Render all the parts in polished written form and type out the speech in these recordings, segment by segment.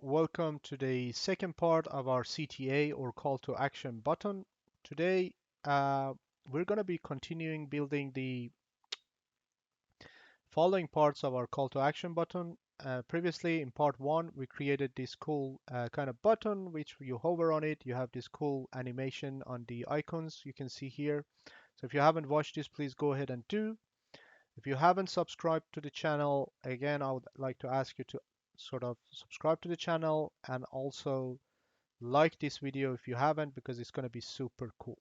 Welcome to the second part of our CTA or call to action button. Today, we're going to be continuing building the following parts of our call to action button. Previously, in part one, we created this cool kind of button, which you hover on it, you have this cool animation on the icons you can see here. So if you haven't watched this, please go ahead and do. If you haven't subscribed to the channel, again, I would like to ask you to sort of subscribe to the channel and also like this video if you haven't, because it's going to be super cool.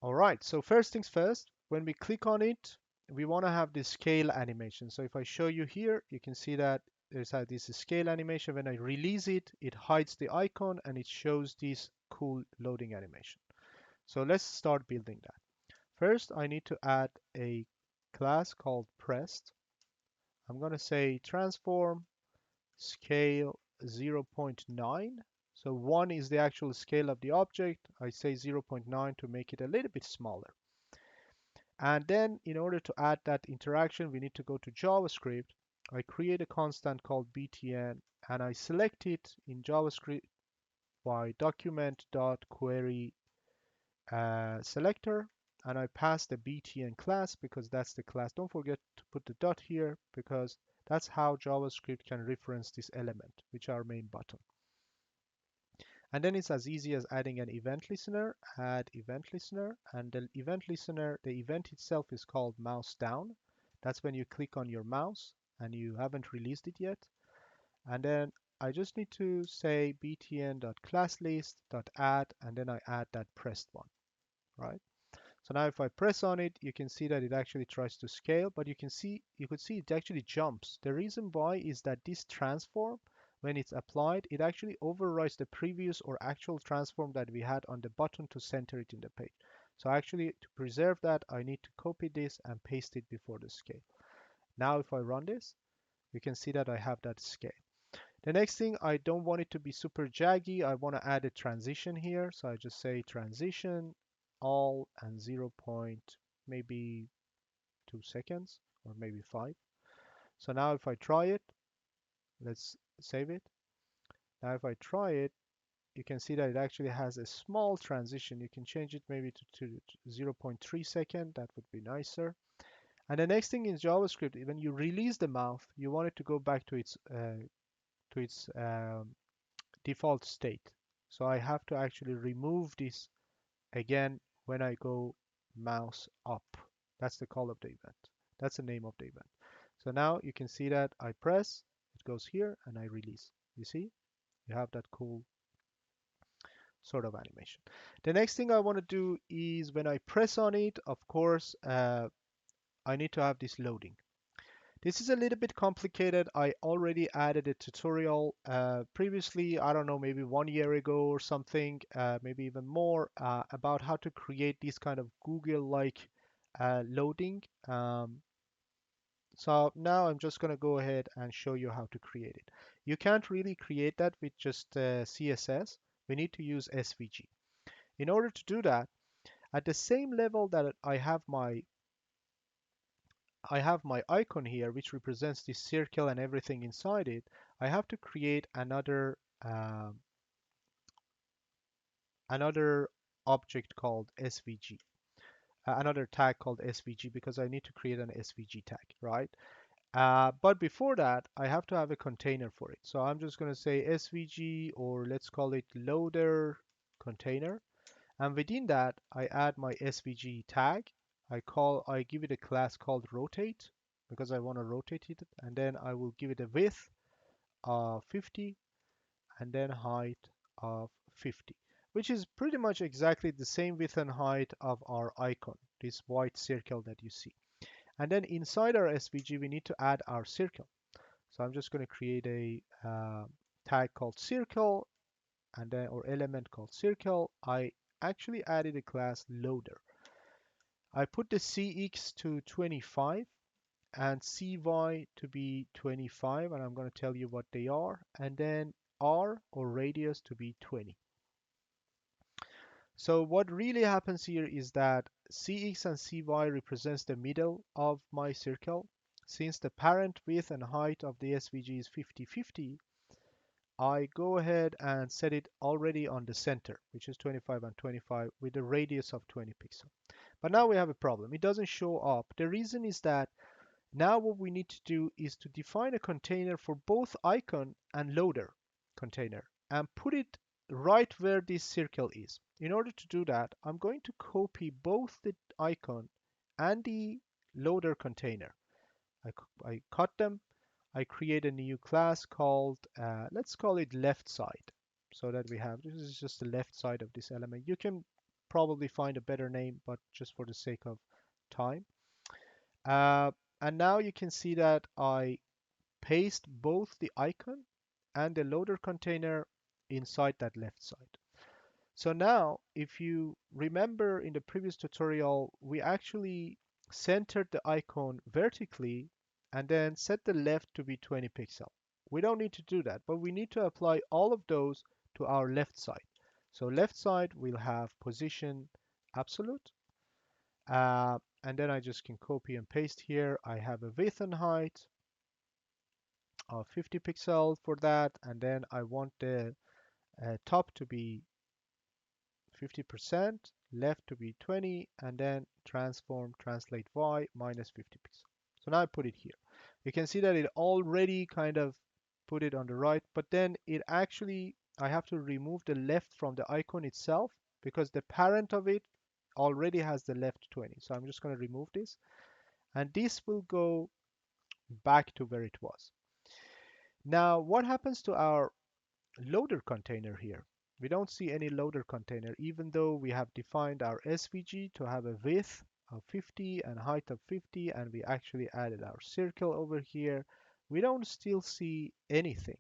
All right, so first things first, when we click on it, we want to have this scale animation. So if I show you here, you can see that there's this scale animation. When I release it, it hides the icon and it shows this cool loading animation. So let's start building that. First, I need to add a class called pressed. I'm going to say transform scale 0.9. So 1 is the actual scale of the object. I say 0.9 to make it a little bit smaller. And then in order to add that interaction, we need to go to JavaScript. I create a constant called btn and I select it in JavaScript by document.query selector, and I pass the btn class because that's the class. Don't forget to put the dot here because that's how JavaScript can reference this element, which are our main button. And then it's as easy as adding an event listener, add event listener, and the event listener, the event itself is called mouse down. That's when you click on your mouse and you haven't released it yet. And then I just need to say btn.classlist.add, and then I add that pressed one, right? So now if I press on it, you can see that it actually tries to scale, but you could see it actually jumps. The reason why is that this transform, when it's applied, it actually overrides the previous or actual transform that we had on the button to center it in the page. So actually to preserve that, I need to copy this and paste it before the scale. Now if I run this, you can see that I have that scale. The next thing, I don't want it to be super jaggy. I want to add a transition here. So I just say transition all and 0. Maybe 2 seconds or maybe 5. So now if I try it, let's save it. Now if I try it, you can see that it actually has a small transition. You can change it maybe to 0.3 second. That would be nicer. And the next thing in JavaScript, when you release the mouth, you want it to go back to its default state. So I have to actually remove this again when I go mouse up. That's the call of the event. That's the name of the event. So now you can see that I press, it goes here, and I release. You see? You have that cool sort of animation. The next thing I want to do is when I press on it, of course, I need to have this loading. This is a little bit complicated. I already added a tutorial previously, I don't know, maybe 1 year ago or something, maybe even more, about how to create this kind of Google-like loading. So now I'm just going to go ahead and show you how to create it. You can't really create that with just CSS. We need to use SVG. In order to do that, at the same level that I have my icon here, which represents this circle and everything inside it, I have to create another object called SVG, another tag called SVG, because I need to create an SVG tag, right? But before that, I have to have a container for it. So I'm just going to say SVG, or let's call it loader container. And within that, I add my SVG tag. I give it a class called rotate because I want to rotate it, and then I will give it a width of 50 and then height of 50, which is pretty much exactly the same width and height of our icon, this white circle that you see. And then inside our SVG, we need to add our circle. So I'm just going to create a tag called circle, and then or element called circle. I actually added a class loader. I put the CX to 25 and CY to be 25, and I'm going to tell you what they are, and then R or radius to be 20. So what really happens here is that CX and CY represents the middle of my circle. Since the parent width and height of the SVG is 50-50, I go ahead and set it already on the center, which is 25 and 25 with a radius of 20 pixels. But now we have a problem. It doesn't show up. The reason is that now what we need to do is to define a container for both icon and loader container and put it right where this circle is. In order to do that, I'm going to copy both the icon and the loader container. I cut them. I create a new class called, let's call it left side. So that we have, this is just the left side of this element. You can probably find a better name, but just for the sake of time. Uh, and now you can see that I paste both the icon and the loader container inside that left side. So now, if you remember in the previous tutorial, we actually centered the icon vertically and then set the left to be 20 pixel. We don't need to do that, but we need to apply all of those to our left side. So left side will have position absolute, and then I just can copy and paste here. I have a width and height of 50 pixels for that, and then I want the top to be 50%, left to be 20, and then transform translate y minus 50 pixels. So now I put it here. You can see that it already kind of put it on the right, but then it actually, I have to remove the left from the icon itself because the parent of it already has the left 20. So I'm just going to remove this, and this will go back to where it was. Now, what happens to our loader container here? We don't see any loader container, even though we have defined our SVG to have a width of 50 and height of 50, and we actually added our circle over here. We don't still see anything.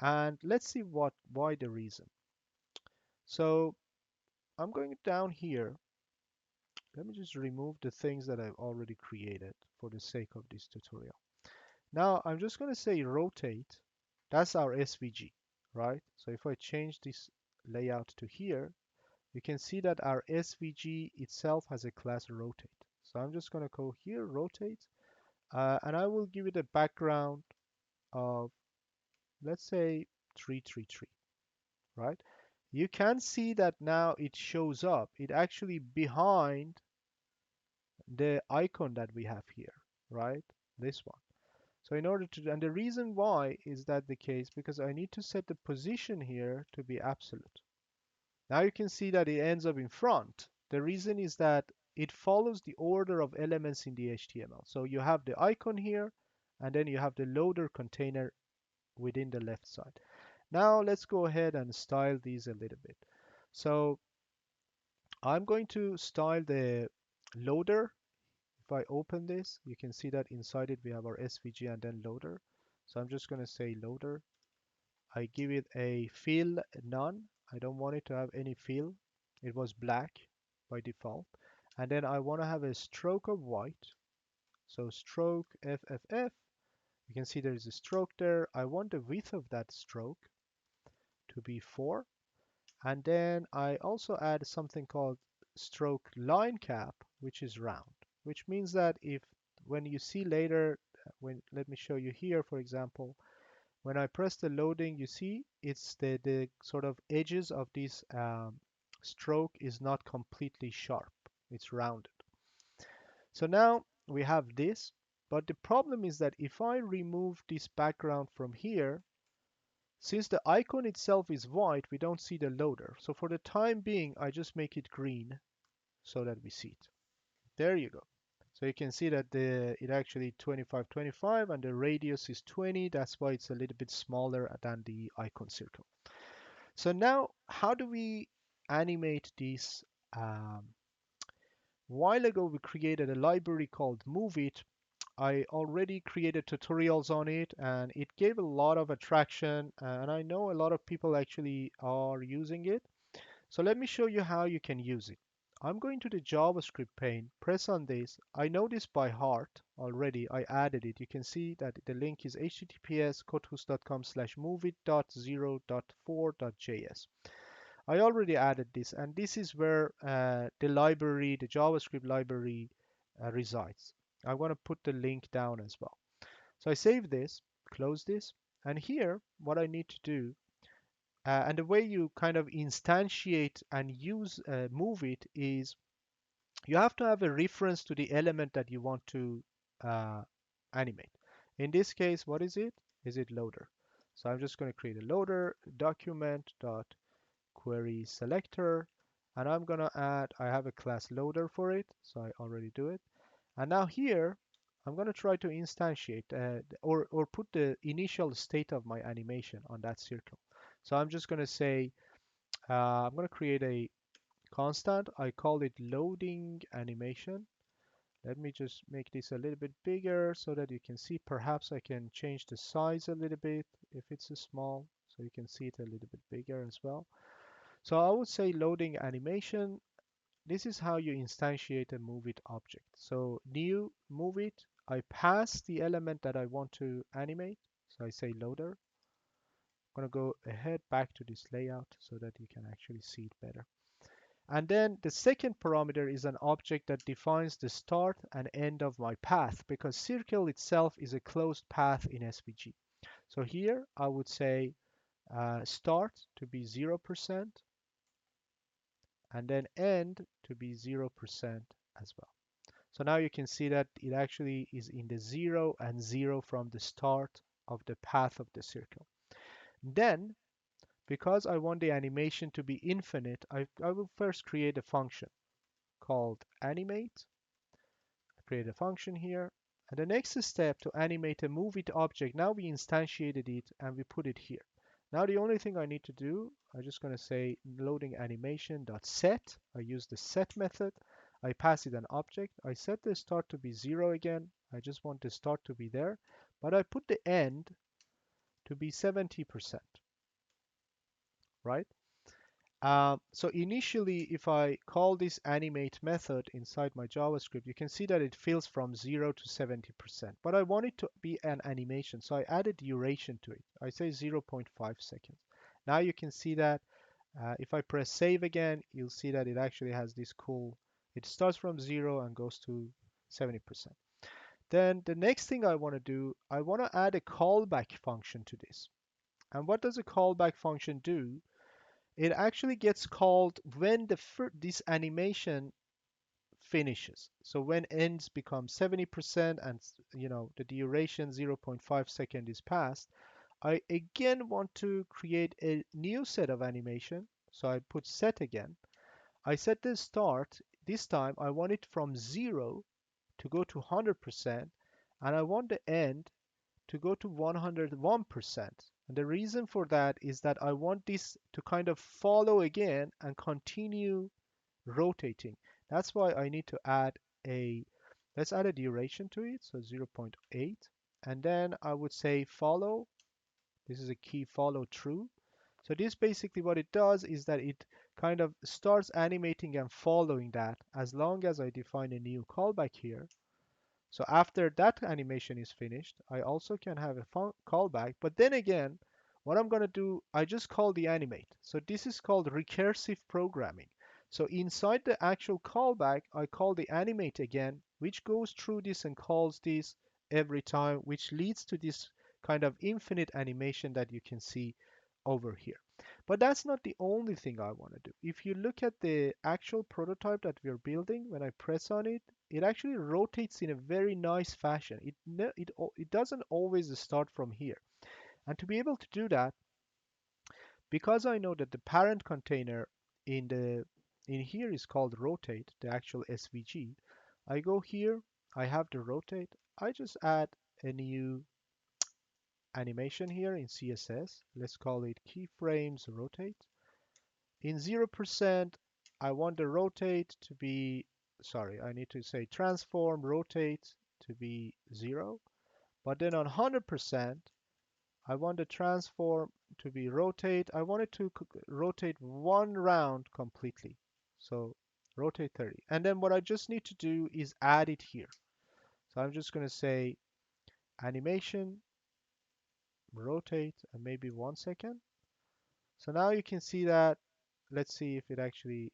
And let's see why the reason. So I'm going down here. Let me just remove the things that I've already created for the sake of this tutorial. Now I'm just going to say rotate. That's our SVG, right? So if I change this layout to here, you can see that our SVG itself has a class rotate. So I'm just going to go here, rotate, and I will give it a background of, let's say, 333, right? You can see that now it shows up. It actually behind the icon that we have here, right? This one. So in order to, and the reason why is that the case, because I need to set the position here to be absolute. Now you can see that it ends up in front. The reason is that it follows the order of elements in the HTML. So you have the icon here, and then you have the loader container within the left side. Now let's go ahead and style these a little bit. So I'm going to style the loader. If I open this, you can see that inside it we have our SVG and then loader. So I'm just going to say loader. I give it a fill none. I don't want it to have any fill. It was black by default. And then I want to have a stroke of white. So stroke FFF. You can see there's a stroke there. I want the width of that stroke to be 4. And then I also add something called stroke line cap, which is round, which means that if when you see later, let me show you here, for example, when I press the loading, you see it's the sort of edges of this stroke is not completely sharp. It's rounded. So now we have this, but the problem is that if I remove this background from here, since the icon itself is white, we don't see the loader. So for the time being, I just make it green so that we see it. There you go. So you can see that it actually 25 and the radius is 20. That's why it's a little bit smaller than the icon circle. So now how do we animate this? While ago we created a library called Move It. I already created tutorials on it and it gave a lot of attraction, and I know a lot of people actually are using it. So let me show you how you can use it. I'm going to the JavaScript pane, press on this. I know this by heart already. I added it. You can see that the link is https://moveit.0.4.js. I already added this, and this is where the library, the JavaScript library resides. I want to put the link down as well. So I save this, close this, And here, what I need to do, and the way you kind of instantiate and use move it is you have to have a reference to the element that you want to uh, animate. In this case, what is it? Is it loader? So I'm just going to create a loader document dot query selector, and I'm going to add, I have a class loader for it, so I already do it. And now here, I'm going to try to instantiate or put the initial state of my animation on that circle. So I'm just going to say, I'm going to create a constant. I call it loading animation. Let me just make this a little bit bigger so that you can see. Perhaps I can change the size a little bit if it's a small, so you can see it a little bit bigger as well. So I would say loading animation. This is how you instantiate a move it object. So new move it, I pass the element that I want to animate. So I say loader. I'm going to go ahead back to this layout so that you can actually see it better. And then the second parameter is an object that defines the start and end of my path, because circle itself is a closed path in SVG. So here I would say start to be 0% and then end to be 0% as well. So now you can see that it actually is in the 0 and 0 from the start of the path of the circle. Then, because I want the animation to be infinite, I will first create a function called animate. Create a function here. And the next step to animate a move it object, now we instantiated it and we put it here. Now the only thing I need to do, I'm just going to say loading animation.set. I use the set method. I pass it an object. I set the start to be 0 again. I just want the start to be there. But I put the end to be 70%, right? So initially, if I call this animate method inside my JavaScript, you can see that it fills from 0 to 70%. But I want it to be an animation, so I added duration to it. I say 0.5 seconds. Now you can see that if I press save again, you'll see that it actually has this cool, it starts from 0 and goes to 70%. Then the next thing I want to do, I want to add a callback function to this. And what does a callback function do? It actually gets called when this animation finishes. So when ends become 70% and the duration 0.5 second is passed, I again want to create a new set of animation. So I put set again. I set the start. This time I want it from 0 to go to 100%, and I want the end to go to 101%. And the reason for that is that I want this to kind of follow again and continue rotating. That's why I need to add let's add a duration to it, so 0.8. And then I would say follow. This is a key follow true. So this basically what it does is that it kind of starts animating and following that as long as I define a new callback here. So after that animation is finished, I also can have a callback. But then again, what I'm going to do, I just call the animate. So this is called recursive programming. So inside the actual callback, I call the animate again, which goes through this and calls this every time, which leads to this kind of infinite animation that you can see over here. But that's not the only thing I want to do. If you look at the actual prototype that we're building, when I press on it, it actually rotates in a very nice fashion. It doesn't always start from here. And to be able to do that, because I know that the parent container in here is called rotate, the actual SVG, I go here, I have the rotate, I just add a new animation here in CSS. Let's call it keyframes rotate. In 0%, I want the rotate to be, sorry, I need to say transform rotate to be 0. But then on 100%, I want the transform to be rotate. I want it to rotate one round completely. So rotate 30. And then what I just need to do is add it here. So I'm just going to say animation, rotate, and maybe 1 second. So now you can see that. Let's see if it actually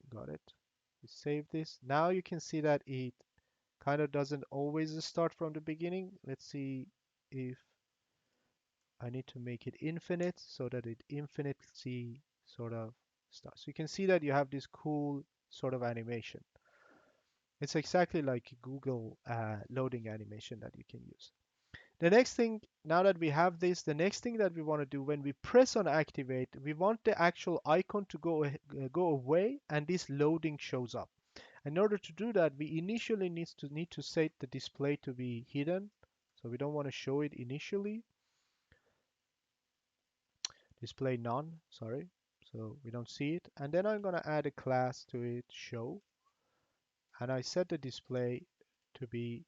got it. We save this. Now you can see that it kind of doesn't always start from the beginning. Let's see if I need to make it infinite so that it infinitely sort of starts. So you can see that you have this cool sort of animation. It's exactly like Google loading animation that you can use. The next thing, now that we have this, the next thing that we want to do when we press on activate, we want the actual icon to go away and this loading shows up. In order to do that, we initially need to set the display to be hidden. So we don't want to show it initially. Display none, sorry. So we don't see it. And then I'm going to add a class to it, show. And I set the display to be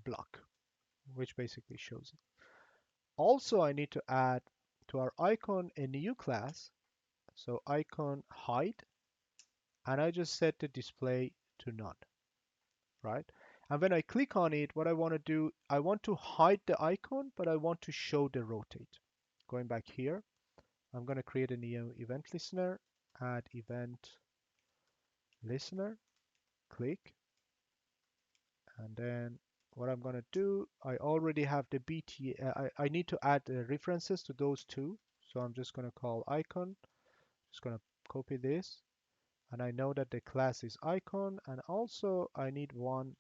block, which basically shows it. Also, I need to add to our icon a new class. So icon hide. And I just set the display to none, right? And when I click on it, what I want to do, I want to hide the icon, but I want to show the rotate. Going back here, I'm going to create a new event listener, add event listener, click, and then what I'm going to do, I already have the BT, I need to add references to those two. So I'm just going to call icon, just going to copy this, and I know that the class is icon, and also I need one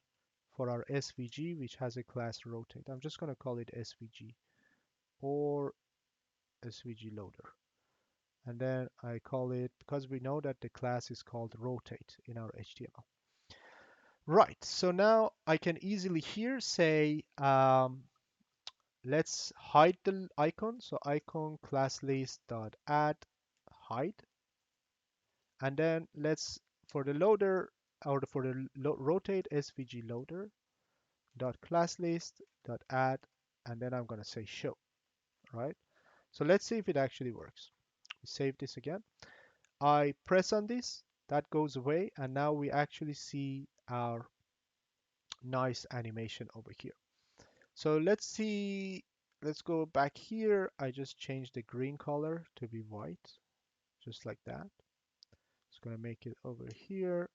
for our SVG, which has a class rotate. I'm just going to call it SVG or SVG loader. And then I call it, because we know that the class is called rotate in our HTML. Right, so now I can easily here say, let's hide the icon. So icon class list dot add hide. And then let's, for the loader, or for the rotate SVG loader dot class list dot add, and then I'm going to say show, right? So let's see if it actually works. We save this again. I press on this, that goes away, and now we actually see our nice animation over here. So let's see, let's go back here. I just changed the green color to be white, just like that. It's going to make it over here.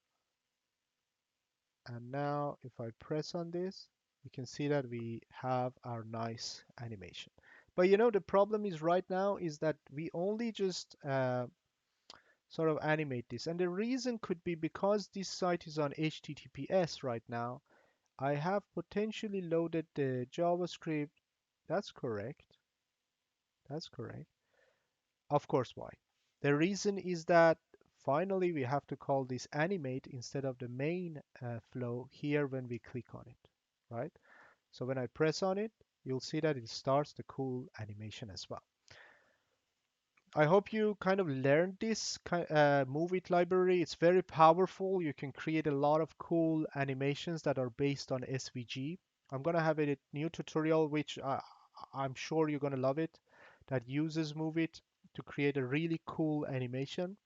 And now if I press on this, you can see that we have our nice animation. But you know, the problem is right now is that we only just sort of animate this. And the reason could be because this site is on HTTPS right now. I have potentially loaded the JavaScript. That's correct. That's correct. Of course, why? The reason is that finally we have to call this animate instead of the main flow here when we click on it, right? So when I press on it, you'll see that it starts the cool animation as well. I hope you kind of learned this Move It library. It's very powerful. You can create a lot of cool animations that are based on SVG. I'm going to have a new tutorial, which I'm sure you're going to love it, that uses Move It to create a really cool animation.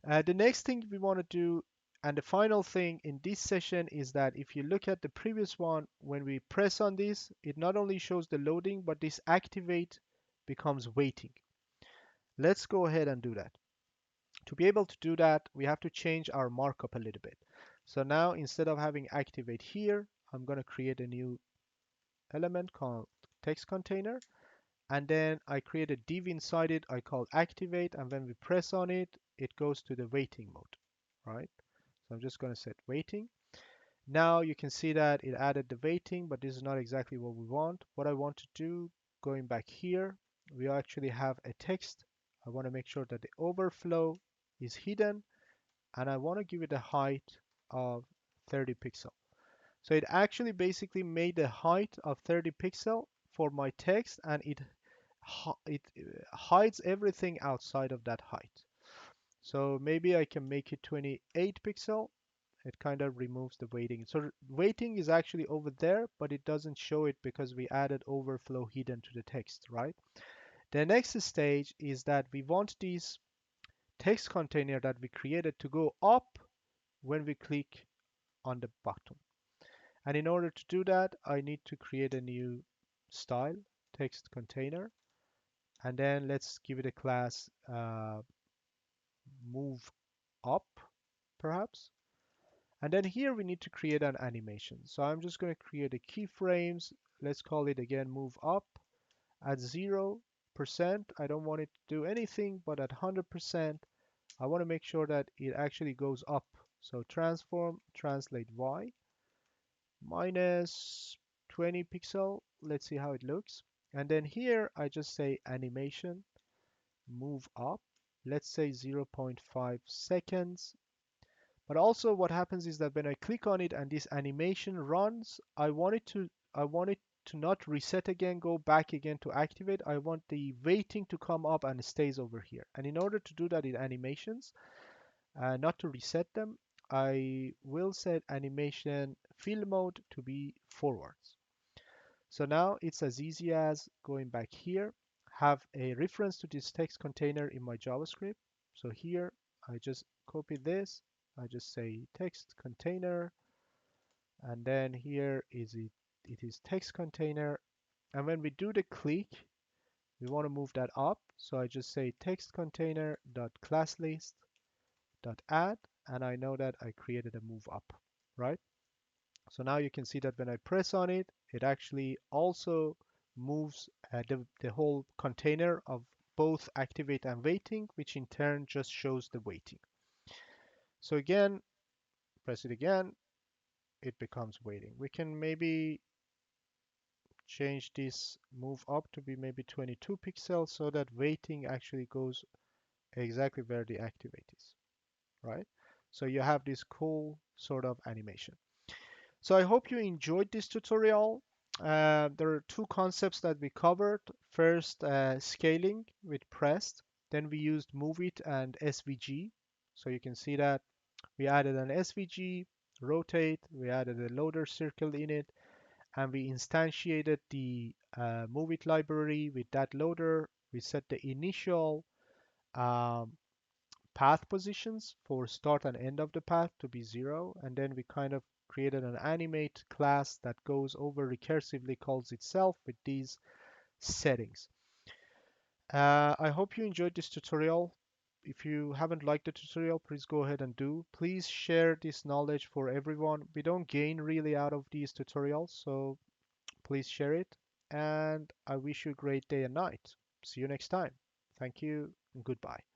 The next thing we want to do, and the final thing in this session, is that if you look at the previous one, when we press on this, it not only shows the loading, but this activate becomes waiting. Let's go ahead and do that. To be able to do that, we have to change our markup a little bit. So now instead of having activate here, I'm going to create a new element called text container. And then I create a div inside it. I call activate. And when we press on it, it goes to the waiting mode, right? So I'm just going to set waiting. Now you can see that it added the waiting, but this is not exactly what we want. What I want to do, going back here, we actually have a text. I want to make sure that the overflow is hidden, and I want to give it a height of 30 pixel. So it actually basically made a height of 30 pixel for my text, and it hides everything outside of that height. So maybe I can make it 28 pixel. It kind of removes the weighting. So weighting is actually over there, but it doesn't show it because we added overflow hidden to the text, right? The next stage is that we want this text container that we created to go up when we click on the button. And in order to do that, I need to create a new style, text container, and then let's give it a class move up, perhaps. And then here we need to create an animation. So I'm just going to create a keyframes let's call it again move up at 0%. I don't want it to do anything, but at 100%, I want to make sure that it actually goes up. So transform, translate Y, minus 20 pixel. Let's see how it looks. And then here I just say animation, move up. Let's say 0.5 seconds. But also what happens is that when I click on it and this animation runs, I want it to not reset again, go back again to activate. I want the waiting to come up and stays over here. And in order to do that in animations, not to reset them, I will set animation fill mode to be forwards. So now it's as easy as going back here, have a reference to this text container in my JavaScript. So here I just copy this, I just say text container, and then here it is text container. And when we do the click, we want to move that up. So I just say text container dot class list dot add, and I know that I created a move up, right? So now you can see that when I press on it, it actually also moves the whole container of both activate and waiting, which in turn just shows the waiting. So again, press it again, it becomes waiting. We can maybe change this move up to be maybe 22 pixels so that waiting actually goes exactly where the activate is, right? So you have this cool sort of animation. So I hope you enjoyed this tutorial. There are two concepts that we covered. First, scaling with pressed. Then we used move it and SVG. So you can see that we added an SVG, rotate, we added a loader circle in it, and we instantiated the move it library with that loader. We set the initial um, path positions for start and end of the path to be 0, and then we kind of created an animate class that goes over recursively, calls itself with these settings. I hope you enjoyed this tutorial. If you haven't liked the tutorial, please go ahead and do. Please share this knowledge for everyone. We don't gain really out of these tutorials, so please share it. And I wish you a great day and night. See you next time. Thank you and goodbye.